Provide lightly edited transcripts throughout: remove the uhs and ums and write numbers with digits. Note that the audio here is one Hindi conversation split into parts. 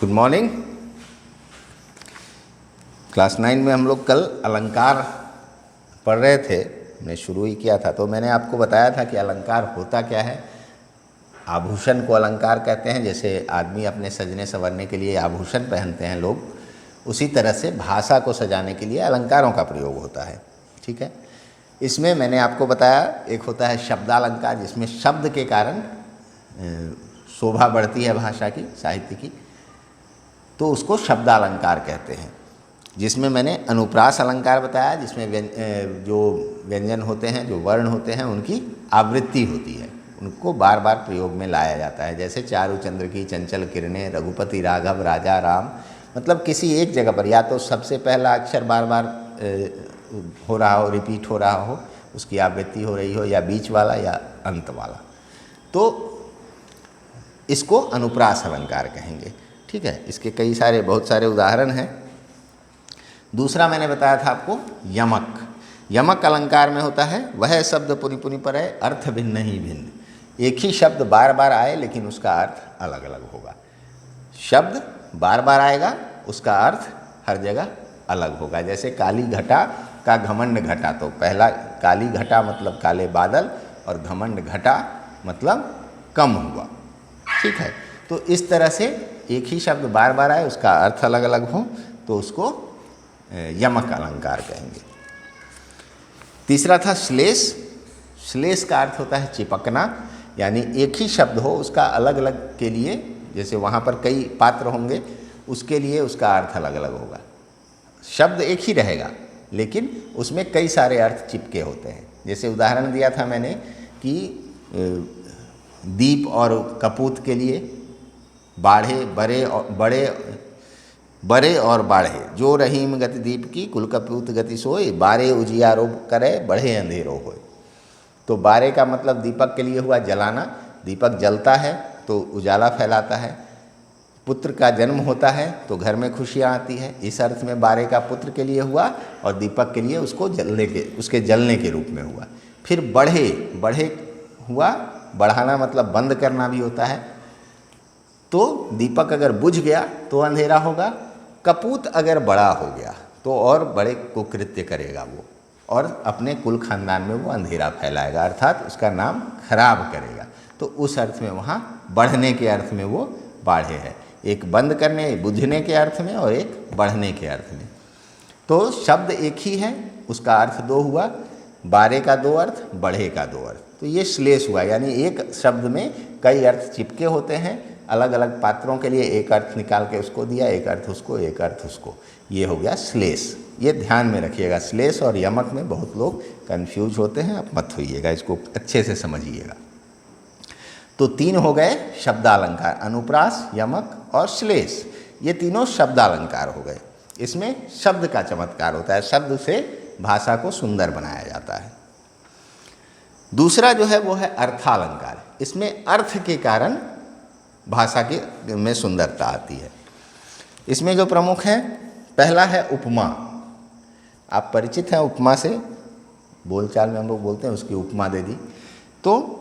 Good morning. क्लास 9 में हम लोग कल अलंकार पढ़ रहे थे, हमने शुरू ही किया था। तो मैंने आपको बताया था कि अलंकार होता क्या है। आभूषण को अलंकार कहते हैं। जैसे आदमी अपने सजने संवरने के लिए आभूषण पहनते हैं लोग, उसी तरह से भाषा को सजाने के लिए अलंकारों का प्रयोग होता है। ठीक है। इसमें मैंने आपको बताया एक होता है शब्दालंकार, जिसमें शब्द के कारण शोभा बढ़ती है भाषा की, साहित्य की, तो उसको शब्दालंकार कहते हैं। जिसमें मैंने अनुप्रास अलंकार बताया, जिसमें जो व्यंजन होते हैं, जो वर्ण होते हैं, उनकी आवृत्ति होती है, उनको बार बार प्रयोग में लाया जाता है। जैसे चारु चंद्र की चंचल किरणें, रघुपति राघव राजा राम, मतलब किसी एक जगह पर या तो सबसे पहला अक्षर बार बार हो रहा हो, रिपीट हो रहा हो, उसकी आवृत्ति हो रही हो, या बीच वाला या अंत वाला, तो इसको अनुप्रास अलंकार कहेंगे। ठीक है। इसके कई सारे बहुत सारे उदाहरण हैं। दूसरा मैंने बताया था आपको यमक। यमक अलंकार में होता है वह शब्द पुनि पुनि परै, अर्थ भिन्न ही भिन्न। एक ही शब्द बार बार आए लेकिन उसका अर्थ अलग अलग होगा। शब्द बार बार आएगा, उसका अर्थ हर जगह अलग होगा। जैसे काली घटा का घमंड घटा, तो पहला काली घटा मतलब काले बादल, और घमंड घटा मतलब कम हुआ। ठीक है। तो इस तरह से एक ही शब्द बार बार आए, उसका अर्थ अलग अलग हो, तो उसको यमक अलंकार कहेंगे। तीसरा था श्लेष। श्लेष का अर्थ होता है चिपकना, यानी एक ही शब्द हो, उसका अलग अलग के लिए, जैसे वहाँ पर कई पात्र होंगे, उसके लिए उसका अर्थ अलग अलग होगा। शब्द एक ही रहेगा लेकिन उसमें कई सारे अर्थ चिपके होते हैं। जैसे उदाहरण दिया था मैंने कि दीप और कपूत के लिए बाढ़े, बड़े और बाढ़े, जो रहीम गति दीप की, कुल कपूत गति सोए, बारे उजियारो करे, बढ़े अंधेरो होए। तो बारे का मतलब दीपक के लिए हुआ जलाना, दीपक जलता है तो उजाला फैलाता है। पुत्र का जन्म होता है तो घर में खुशियाँ आती है, इस अर्थ में बारे का पुत्र के लिए हुआ, और दीपक के लिए उसके जलने के रूप में हुआ। फिर बढ़े हुआ, बढ़ाना मतलब बंद करना भी होता है। तो दीपक अगर बुझ गया तो अंधेरा होगा, कपूत अगर बड़ा हो गया तो और बड़े कुकृत्य करेगा वो, और अपने कुल खानदान में वो अंधेरा फैलाएगा, अर्थात उसका नाम खराब करेगा। तो उस अर्थ में वहाँ बढ़ने के अर्थ में वो बाढ़े है। एक बंद करने, बुझने के अर्थ में, और एक बढ़ने के अर्थ में। तो शब्द एक ही है, उसका अर्थ दो हुआ, बारे का दो अर्थ, बढ़े का दो अर्थ। तो ये श्लेष हुआ, यानी एक शब्द में कई अर्थ चिपके होते हैं, अलग अलग पात्रों के लिए एक अर्थ निकाल के उसको दिया, एक अर्थ उसको, एक अर्थ उसको, ये हो गया श्लेष। ये ध्यान में रखिएगा, श्लेष और यमक में बहुत लोग कंफ्यूज होते हैं, आप मत होइएगा, इसको अच्छे से समझिएगा। तो तीन हो गए शब्दालंकार, अनुप्रास, यमक और श्लेष। ये तीनों शब्दालंकार हो गए। इसमें शब्द का चमत्कार होता है, शब्द से भाषा को सुंदर बनाया जाता है। दूसरा जो है वो है अर्थालंकार। इसमें अर्थ के कारण भाषा के में सुंदरता आती है। इसमें जो प्रमुख है, पहला है उपमा। आप परिचित हैं उपमा से, बोलचाल में हम लोग बोलते हैं उसकी उपमा दे दी। तो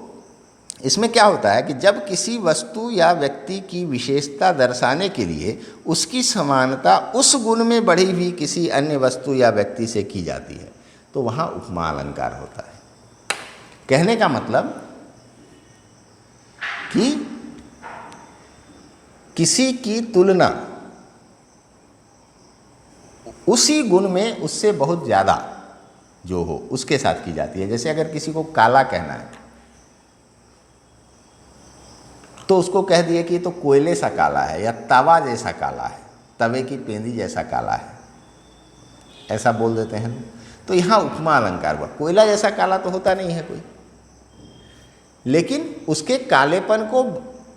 इसमें क्या होता है कि जब किसी वस्तु या व्यक्ति की विशेषता दर्शाने के लिए उसकी समानता उस गुण में बढ़ी हुई किसी अन्य वस्तु या व्यक्ति से की जाती है, तो वहाँ उपमा अलंकार होता है। कहने का मतलब कि किसी की तुलना उसी गुण में उससे बहुत ज़्यादा जो हो उसके साथ की जाती है। जैसे अगर किसी को काला कहना है तो उसको कह दिए कि ये तो कोयले सा काला है, या तवा जैसा काला है, तवे की पेंदी जैसा काला है, ऐसा बोल देते हैं। तो यहाँ उपमा अलंकार हुआ। कोयला जैसा काला तो होता नहीं है कोई, लेकिन उसके कालेपन को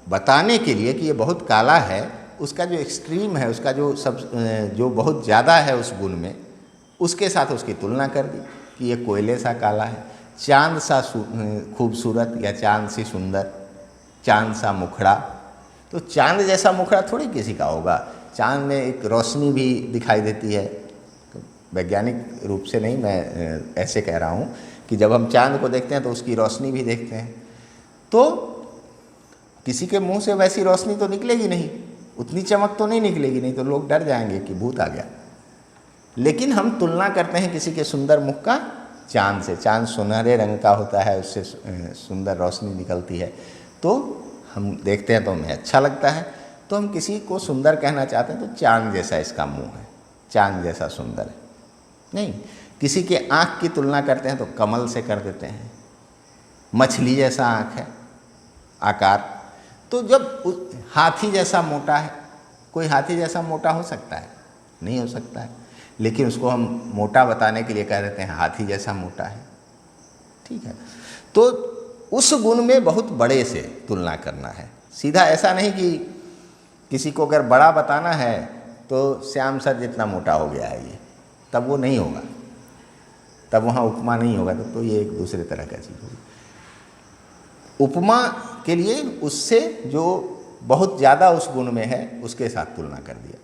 बताने के लिए कि ये बहुत काला है, उसका जो एक्सट्रीम है, उसका जो बहुत ज़्यादा है उस गुण में, उसके साथ उसकी तुलना कर दी कि ये कोयले सा काला है। चांद सा खूबसूरत, या चांद सी सुंदर, चांद सा मुखड़ा। तो चांद जैसा मुखड़ा थोड़ी किसी का होगा। चांद में एक रोशनी भी दिखाई देती है, वैज्ञानिक रूप से नहीं, मैं ऐसे कह रहा हूँ कि जब हम चांद को देखते हैं तो उसकी रोशनी भी देखते हैं। तो किसी के मुंह से वैसी रोशनी तो निकलेगी नहीं, उतनी चमक तो नहीं निकलेगी, नहीं तो लोग डर जाएंगे कि भूत आ गया। लेकिन हम तुलना करते हैं किसी के सुंदर मुख का चाँद से। चाँद सुनहरे रंग का होता है, उससे सुंदर रोशनी निकलती है, तो हम देखते हैं तो हमें अच्छा लगता है। तो हम किसी को सुंदर कहना चाहते हैं तो चाँद जैसा इसका मुंह है, चाँद जैसा सुंदर है। नहीं, किसी के आँख की तुलना करते हैं तो कमल से कर देते हैं, मछली जैसा आँख है आकार। तो जब हाथी जैसा मोटा है, कोई हाथी जैसा मोटा हो सकता है? नहीं हो सकता है, लेकिन उसको हम मोटा बताने के लिए कह देते हैं हाथी जैसा मोटा है। ठीक है, तो उस गुण में बहुत बड़े से तुलना करना है। सीधा ऐसा नहीं कि किसी को अगर बड़ा बताना है तो श्याम सर जितना मोटा हो गया है ये, तब वो नहीं होगा, तब वहाँ उपमा नहीं होगा, तब तो ये एक दूसरे तरह का चीज़ होगी। उपमा के लिए उससे जो बहुत ज़्यादा उस गुण में है उसके साथ तुलना कर दिया।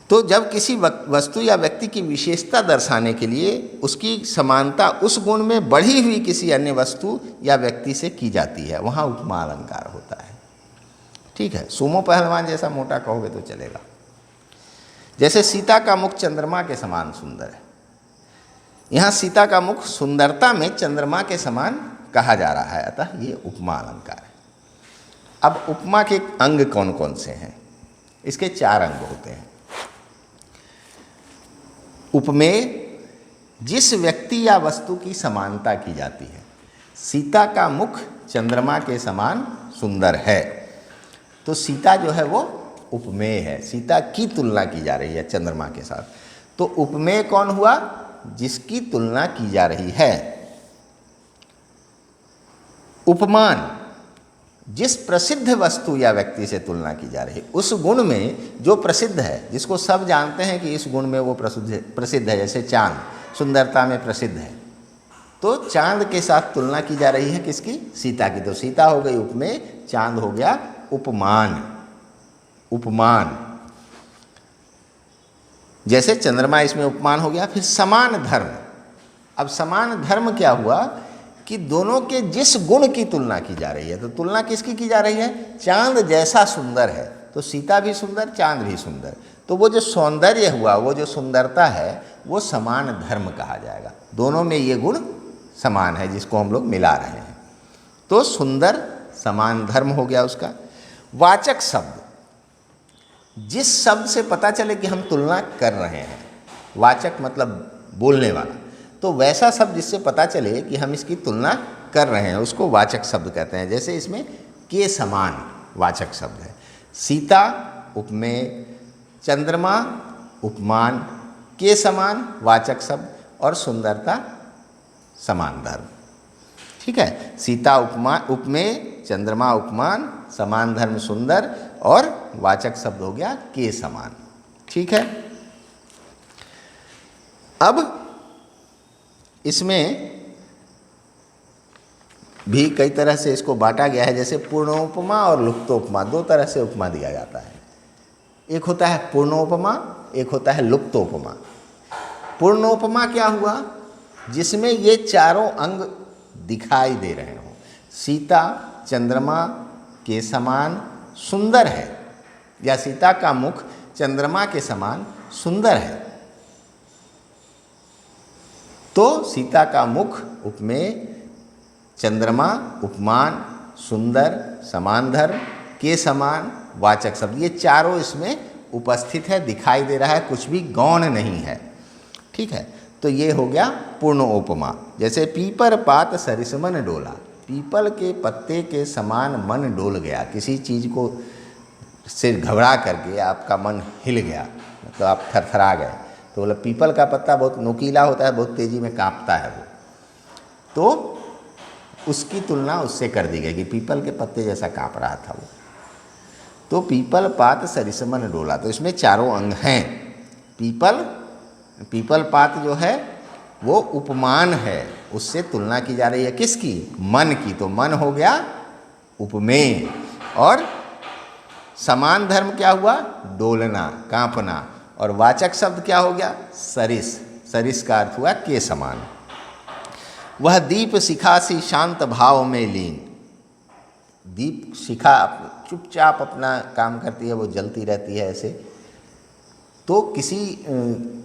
तो जब किसी वस्तु या व्यक्ति की विशेषता दर्शाने के लिए उसकी समानता उस गुण में बढ़ी हुई किसी अन्य वस्तु या व्यक्ति से की जाती है, वहाँ उपमा अलंकार होता है। ठीक है, सुमो पहलवान जैसा मोटा कहोगे तो चलेगा। जैसे सीता का मुख चंद्रमा के समान सुंदर है, यहाँ सीता का मुख सुंदरता में चंद्रमा के समान कहा जा रहा है, अतः ये उपमा अलंकार है। अब उपमा के अंग कौन कौन से हैं? इसके 4 अंग होते हैं। उपमेय, जिस व्यक्ति या वस्तु की समानता की जाती है। सीता का मुख चंद्रमा के समान सुंदर है, तो सीता जो है वो उपमेय है, सीता की तुलना की जा रही है चंद्रमा के साथ। तो उपमेय कौन हुआ? जिसकी तुलना की जा रही है। उपमान, जिस प्रसिद्ध वस्तु या व्यक्ति से तुलना की जा रही है, उस गुण में जो प्रसिद्ध है, जिसको सब जानते हैं कि इस गुण में वो प्रसिद्ध है। जैसे चांद सुंदरता में प्रसिद्ध है, तो चांद के साथ तुलना की जा रही है किसकी? सीता की। तो सीता हो गई उपमेय, चांद हो गया उपमान। उपमान, जैसे चंद्रमा इसमें उपमान हो गया। फिर समान धर्म। अब समान धर्म क्या हुआ कि दोनों के जिस गुण की तुलना की जा रही है, तो तुलना किसकी की जा रही है? चांद जैसा सुंदर है, तो सीता भी सुंदर, चांद भी सुंदर। तो वो जो सौंदर्य हुआ, वो जो सुंदरता है, वो समान धर्म कहा जाएगा। दोनों में ये गुण समान है, जिसको हम लोग मिला रहे हैं। तो सुंदर समान धर्म हो गया उसका। वाचक शब्द, जिस शब्द से पता चले कि हम तुलना कर रहे हैं, वाचक मतलब बोलने वाला, तो वैसा शब्द जिससे पता चले कि हम इसकी तुलना कर रहे हैं, उसको वाचक शब्द कहते हैं। जैसे इसमें के समान वाचक शब्द है। सीता उपमेय, चंद्रमा उपमान, के समान वाचक शब्द, और सुंदरता समान धर्म। ठीक है, सीता उपमेय, चंद्रमा उपमान, समान धर्म सुंदर, और वाचक शब्द हो गया के समान। ठीक है, अब इसमें भी कई तरह से इसको बांटा गया है। जैसे पूर्णोपमा और लुप्तोपमा, 2 तरह से उपमा दिया जाता है। एक होता है पूर्णोपमा, एक होता है लुप्तोपमा। पूर्णोपमा क्या हुआ? जिसमें ये चारों अंग दिखाई दे रहे हों। सीता चंद्रमा के समान सुंदर है, या सीता का मुख चंद्रमा के समान सुंदर है, तो सीता का मुख उपमेय, चंद्रमा उपमान, सुंदर समान धर्म, के समान वाचक शब्द, ये चारों इसमें उपस्थित है, दिखाई दे रहा है, कुछ भी गौण नहीं है। ठीक है, तो ये हो गया पूर्णोपमा। जैसे पीपर पात सरिसमन डोला, पीपल के पत्ते के समान मन डोल गया। किसी चीज़ को से घबरा करके आपका मन हिल गया, मतलब आप थरथरा गए, तो बोला पीपल का पत्ता बहुत नुकीला होता है, बहुत तेज़ी में कांपता है वो, तो उसकी तुलना उससे कर दी गई कि पीपल के पत्ते जैसा कांप रहा था वो। तो पीपल पात सरिसमन डोला, तो इसमें चारों अंग हैं। पीपल पात जो है वो उपमान है, उससे तुलना की जा रही है किसकी? मन की। तो मन हो गया उपमेय, और समान धर्म क्या हुआ? डोलना, कांपना। और वाचक शब्द क्या हो गया? सरिस। सरिस का अर्थ हुआ के समान। वह दीप शिखा सी शांत भाव में लीन। दीप शिखा चुपचाप अपना काम करती है, वो जलती रहती है ऐसे। तो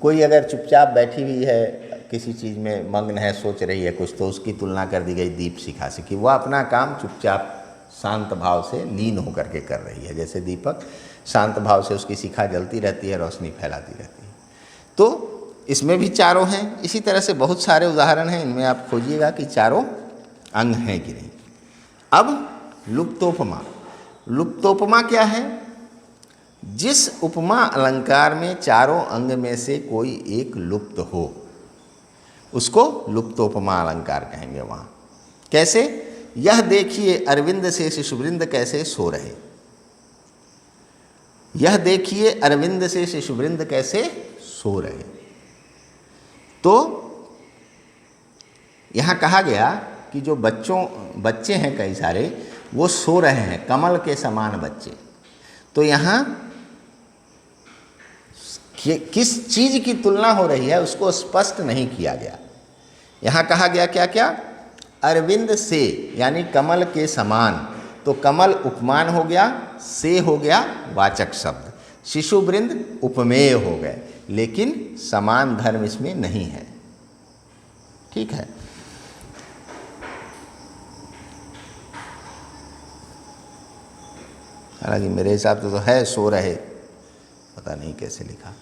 कोई अगर चुपचाप बैठी हुई है, किसी चीज़ में मग्न है, सोच रही है कुछ, तो उसकी तुलना कर दी गई दीप शिखा से कि वह अपना काम चुपचाप शांत भाव से लीन होकर के कर रही है। जैसे दीपक शांत भाव से उसकी शिखा जलती रहती है, रोशनी फैलाती रहती है। तो इसमें भी चारों हैं। इसी तरह से बहुत सारे उदाहरण हैं, इनमें आप खोजिएगा कि चारों अंग हैं कि नहीं। अब लुप्तोपमा। लुप्तोपमा क्या है? जिस उपमा अलंकार में चारों अंग में से कोई एक लुप्त हो, उसको लुप्तोपमा अलंकार कहेंगे। वहाँ कैसे? यह देखिए अरविंद से शिशुवृंद कैसे सो रहे। यह देखिए अरविंद से शिशुवृंद कैसे सो रहे। तो यहाँ कहा गया कि जो बच्चे हैं कई सारे, वो सो रहे हैं, कमल के समान बच्चे। तो यहाँ किस चीज़ की तुलना हो रही है उसको स्पष्ट नहीं किया गया। यहाँ कहा गया क्या क्या? अरविंद से, यानी कमल के समान। तो कमल उपमान हो गया, से हो गया वाचक शब्द, शिशुवृंद उपमेय हो गए, लेकिन समान धर्म इसमें नहीं है। ठीक है। हालांकि मेरे हिसाब से तो है सो रहे, पता नहीं कैसे लिखा।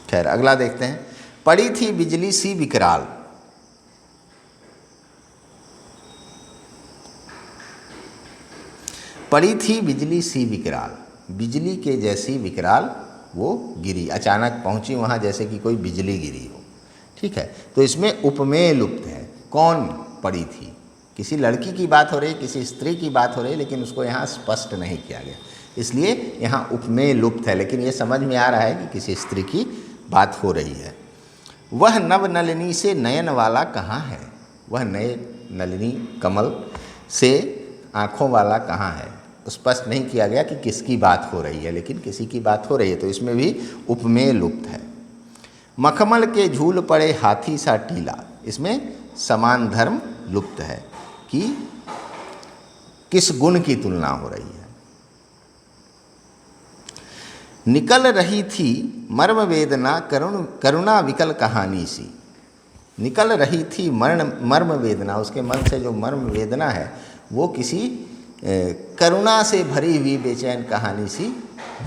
खैर, अगला देखते हैं। पड़ी थी बिजली सी विकराल। पड़ी थी बिजली सी विकराल, बिजली के जैसी विकराल वो गिरी, अचानक पहुंची वहाँ जैसे कि कोई बिजली गिरी हो। ठीक है। तो इसमें उपमेय लुप्त है। कौन पड़ी थी? किसी लड़की की बात हो रही, किसी स्त्री की बात हो रही, लेकिन उसको यहाँ स्पष्ट नहीं किया गया, इसलिए यहाँ उपमेय लुप्त है। लेकिन ये समझ में आ रहा है कि किसी स्त्री की बात हो रही है। वह नव नलिनी से नयन वाला कहाँ है? वह नए नलिनी कमल से आँखों वाला कहाँ है? स्पष्ट नहीं किया गया कि किसकी बात हो रही है, लेकिन किसी की बात हो रही है, तो इसमें भी उपमेय लुप्त है। मखमल के झूल पड़े हाथी सा टीला, इसमें समान धर्म लुप्त है कि किस गुण की तुलना हो रही है। निकल रही थी मर्म वेदना करुणा विकल कहानी सी। निकल रही थी मर्म वेदना, उसके मन से जो मर्म वेदना है वो किसी करुणा से भरी हुई बेचैन कहानी सी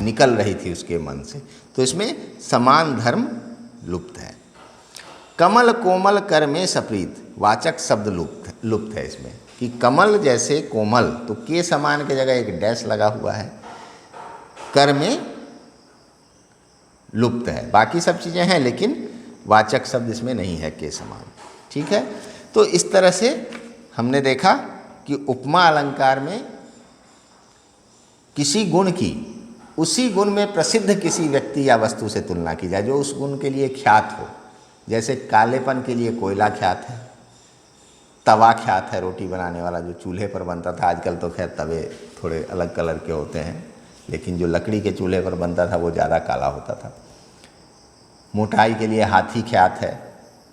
निकल रही थी उसके मन से। तो इसमें समान धर्म लुप्त है। कमल कोमल कर में सप्रीत, वाचक शब्द लुप्त है इसमें कि कमल जैसे कोमल, तो के समान की जगह एक डैश लगा हुआ है। कर में लुप्त है, बाकी सब चीज़ें हैं लेकिन वाचक शब्द इसमें नहीं है के समान। ठीक है। तो इस तरह से हमने देखा कि उपमा अलंकार में किसी गुण की उसी गुण में प्रसिद्ध किसी व्यक्ति या वस्तु से तुलना की जाए जो उस गुण के लिए ख्यात हो। जैसे कालेपन के लिए कोयला ख्यात है, तवा ख्यात है, रोटी बनाने वाला जो चूल्हे पर बनता था। आजकल तो खैर तवे थोड़े अलग कलर के होते हैं, लेकिन जो लकड़ी के चूल्हे पर बनता था वो ज़्यादा काला होता था। मोटाई के लिए हाथी ख्यात है,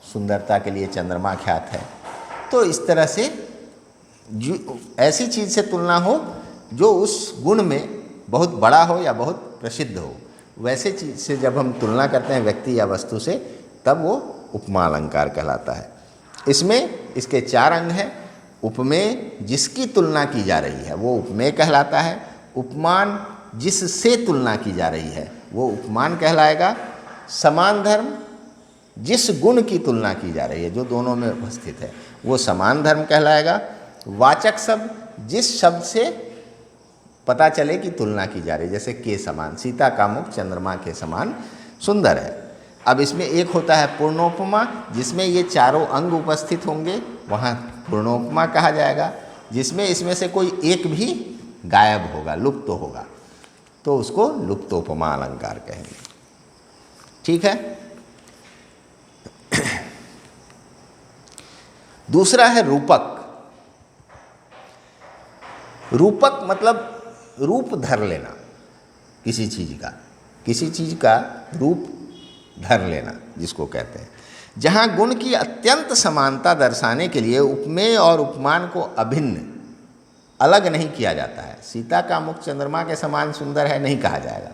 सुंदरता के लिए चंद्रमा ख्यात है। तो इस तरह से जो ऐसी चीज़ से तुलना हो जो उस गुण में बहुत बड़ा हो या बहुत प्रसिद्ध हो, वैसे चीज़ से जब हम तुलना करते हैं व्यक्ति या वस्तु से, तब वो उपमा अलंकार कहलाता है। इसमें इसके 4 अंग हैं। उपमेय, जिसकी तुलना की जा रही है वो उपमेय कहलाता है। उपमान, जिससे तुलना की जा रही है वो उपमान कहलाएगा। समान धर्म, जिस गुण की तुलना की जा रही है जो दोनों में उपस्थित है वो समान धर्म कहलाएगा। वाचक शब्द, जिस शब्द से पता चले कि तुलना की जा रही है, जैसे के समान, सीता का मुख चंद्रमा के समान सुंदर है। अब इसमें एक होता है पूर्णोपमा, जिसमें ये चारों अंग उपस्थित होंगे, वहाँ पूर्णोपमा कहा जाएगा। जिसमें इसमें से कोई एक भी गायब होगा, लुप्त होगा, तो उसको लुप्तोपमा अलंकार कहेंगे। ठीक है। दूसरा है रूपक। रूपक मतलब रूप धर लेना, किसी चीज़ का रूप धर लेना जिसको कहते हैं। जहाँ गुण की अत्यंत समानता दर्शाने के लिए उपमेय और उपमान को अभिन्न अलग नहीं किया जाता है। सीता का मुख चंद्रमा के समान सुंदर है नहीं कहा जाएगा,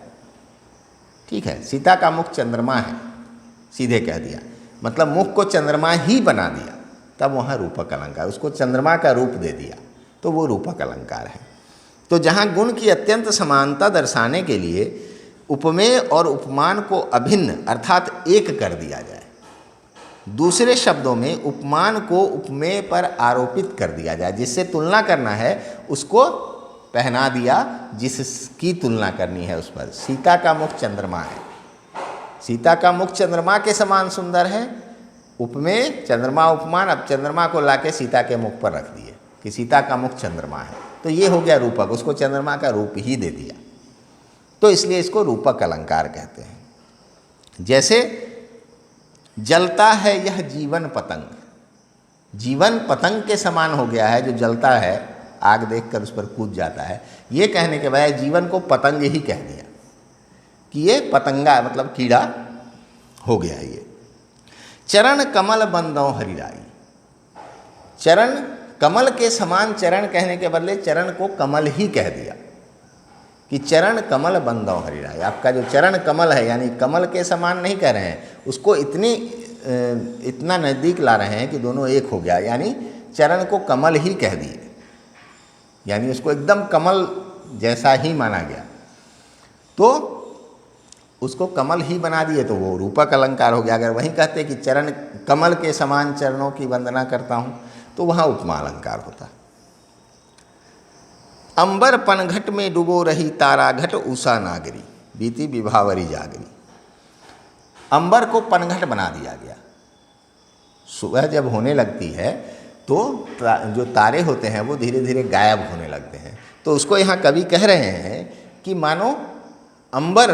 ठीक है। सीता का मुख चंद्रमा है, सीधे कह दिया, मतलब मुख को चंद्रमा ही बना दिया, तब वहाँ रूपक अलंकार, उसको चंद्रमा का रूप दे दिया, तो वो रूपक अलंकार है। तो जहाँ गुण की अत्यंत समानता दर्शाने के लिए उपमेय और उपमान को अभिन्न अर्थात एक कर दिया जाए, दूसरे शब्दों में उपमान को उपमेय पर आरोपित कर दिया जाए, जिससे तुलना करना है उसको पहना दिया, जिसकी तुलना करनी है उस पर। सीता का मुख चंद्रमा है, सीता का मुख चंद्रमा के समान सुंदर है, उपमेय चंद्रमा उपमान, अब चंद्रमा को लाके सीता के मुख पर रख दिए कि सीता का मुख चंद्रमा है, तो ये हो गया रूपक, उसको चंद्रमा का रूप ही दे दिया, तो इसलिए इसको रूपक अलंकार कहते हैं। जैसे जलता है यह जीवन पतंग, जीवन पतंग के समान हो गया है, जो जलता है आग देखकर उस पर कूद जाता है, ये कहने के बजाय जीवन को पतंग ही कह दिया कि ये पतंगा मतलब कीड़ा हो गया ये। चरण कमल बंदों हरिराई, चरण कमल के समान चरण कहने के बदले चरण को कमल ही कह दिया कि चरण कमल बंदों हरिराई। आपका जो चरण कमल है यानी कमल के समान नहीं कह रहे हैं, उसको इतना नज़दीक ला रहे हैं कि दोनों एक हो गया, यानी चरण को कमल ही कह दिए, यानी उसको एकदम कमल जैसा ही माना गया, तो उसको कमल ही बना दिए, तो वो रूपक अलंकार हो गया। अगर वहीं कहते कि चरण कमल के समान चरणों की वंदना करता हूँ, तो वहाँ उपमा अलंकार होता। अंबर पनघट में डुबो रही तारा घट उषा नागरी, बीती विभावरी जागरी। अंबर को पनघट बना दिया गया, सुबह जब होने लगती है तो जो तारे होते हैं वो धीरे धीरे गायब होने लगते हैं, तो उसको यहाँ कवि कह रहे हैं कि मानो अंबर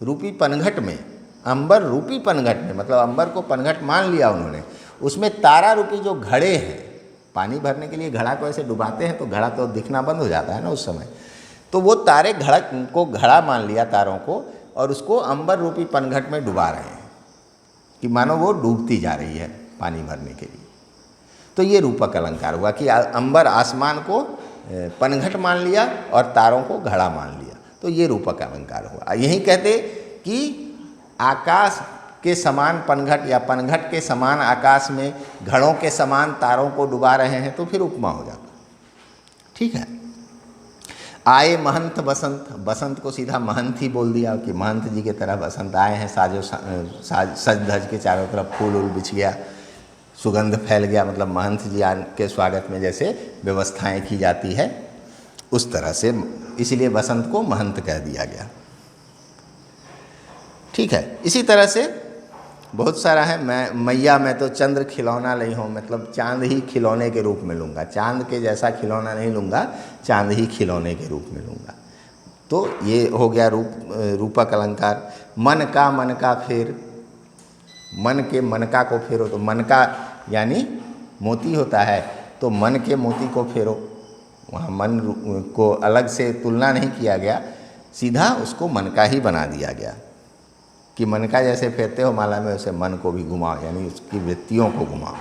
रूपी पनघट में, अंबर रूपी पनघट में, मतलब अंबर को पनघट मान लिया उन्होंने, उसमें तारा रूपी जो घड़े हैं, पानी भरने के लिए घड़ा को ऐसे डुबाते हैं तो घड़ा तो दिखना बंद हो जाता है ना उस समय, तो वो तारे घड़ा को घड़ा मान लिया तारों को, और उसको अंबर रूपी पनघट में डुबा रहे हैं कि मानो वो डूबती जा रही है पानी भरने के लिए। तो ये रूपक अलंकार हुआ कि अंबर आसमान को पनघट मान लिया और तारों को घड़ा मान लिया, तो ये रूपक अलंकार हुआ। यही कहते कि आकाश के समान पनघट या पनघट के समान आकाश में घड़ों के समान तारों को डुबा रहे हैं, तो फिर उपमा हो जाता, ठीक है। आए महंत बसंत, बसंत को सीधा महंत ही बोल दिया कि महंत जी के तरह बसंत आए हैं, सज धज के चारों तरफ फूल उल बिछ गया, सुगंध फैल गया, मतलब महंत जी के स्वागत में जैसे व्यवस्थाएं की जाती है उस तरह से, इसीलिए बसंत को महंत कह दिया गया, ठीक है। इसी तरह से बहुत सारा है। मैया मैं तो चंद्र खिलौना नहीं हूँ, मतलब चांद ही खिलौने के रूप में लूँगा, चांद के जैसा खिलौना नहीं लूँगा, चांद ही खिलौने के रूप में लूँगा, तो ये हो गया रूपक अलंकार। मन का फेर, मन के मनका को फेरो, तो मनका यानी मोती होता है, तो मन के मोती को फेरो, वहाँ मन को अलग से तुलना नहीं किया गया, सीधा उसको मनका ही बना दिया गया कि मन का जैसे फेरते हो माला में, वैसे मन को भी घुमाओ, यानी उसकी वृत्तियों को घुमाओ।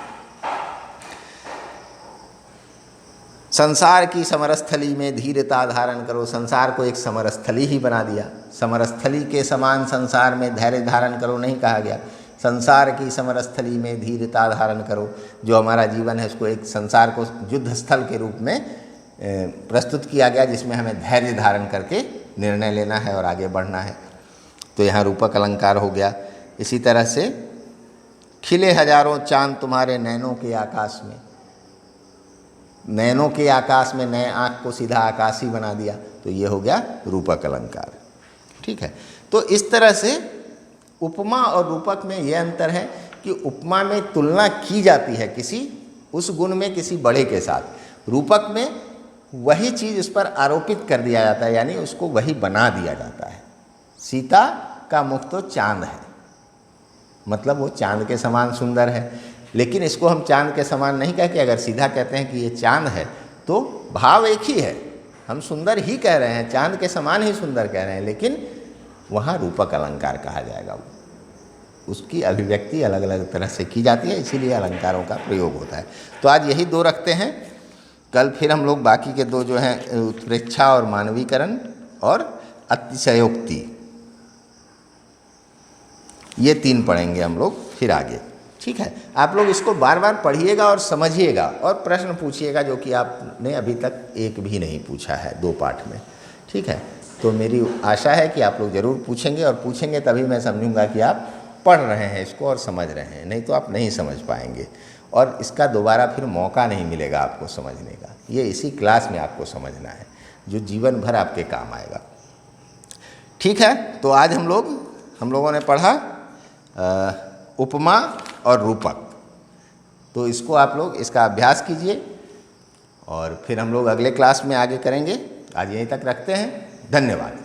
संसार की समरस्थली में धीरता धारण करो, संसार को एक समरस्थली ही बना दिया, समरस्थली के समान संसार में धैर्य धारण करो नहीं कहा गया, संसार की समरस्थली में धीरता धारण करो। जो हमारा जीवन है उसको एक संसार को युद्ध स्थल के रूप में प्रस्तुत किया गया, जिसमें हमें धैर्य धारण करके निर्णय लेना है और आगे बढ़ना है, तो यहाँ रूपक अलंकार हो गया। इसी तरह से खिले हजारों चांद तुम्हारे नैनों के आकाश में, नैनों के आकाश में नए आँख को सीधा आकाश ही बना दिया, तो ये हो गया रूपक अलंकार, ठीक है। तो इस तरह से उपमा और रूपक में ये अंतर है कि उपमा में तुलना की जाती है किसी उस गुण में किसी बड़े के साथ, रूपक में वही चीज़ उस पर आरोपित कर दिया जाता है, यानी उसको वही बना दिया जाता है। सीता का मुख तो चांद है, मतलब वो चांद के समान सुंदर है, लेकिन इसको हम चांद के समान नहीं कह के अगर सीधा कहते हैं कि ये चांद है, तो भाव एक ही है, हम सुंदर ही कह रहे हैं, चांद के समान ही सुंदर कह रहे हैं, लेकिन वहाँ रूपक अलंकार कहा जाएगा, उसकी अभिव्यक्ति अलग अलग तरह से की जाती है, इसीलिए अलंकारों का प्रयोग होता है। तो आज यही दो रखते हैं, कल फिर हम लोग बाकी के दो जो हैं उत्प्रेक्षा और मानवीकरण और अतिशयोक्ति, ये 3 पढ़ेंगे हम लोग फिर आगे। ठीक है, आप लोग इसको बार बार पढ़िएगा और समझिएगा और प्रश्न पूछिएगा, जो कि आपने अभी तक एक भी नहीं पूछा है 2 पाठ में। ठीक है, तो मेरी आशा है कि आप लोग ज़रूर पूछेंगे, और पूछेंगे तभी मैं समझूंगा कि आप पढ़ रहे हैं इसको और समझ रहे हैं, नहीं तो आप नहीं समझ पाएंगे और इसका दोबारा फिर मौका नहीं मिलेगा आपको समझने का। ये इसी क्लास में आपको समझना है, जो जीवन भर आपके काम आएगा। ठीक है, तो आज हम लोगों ने पढ़ा उपमा और रूपक। तो इसको आप लोग इसका अभ्यास कीजिए और फिर हम लोग अगले क्लास में आगे करेंगे। आज यहीं तक रखते हैं। धन्यवाद।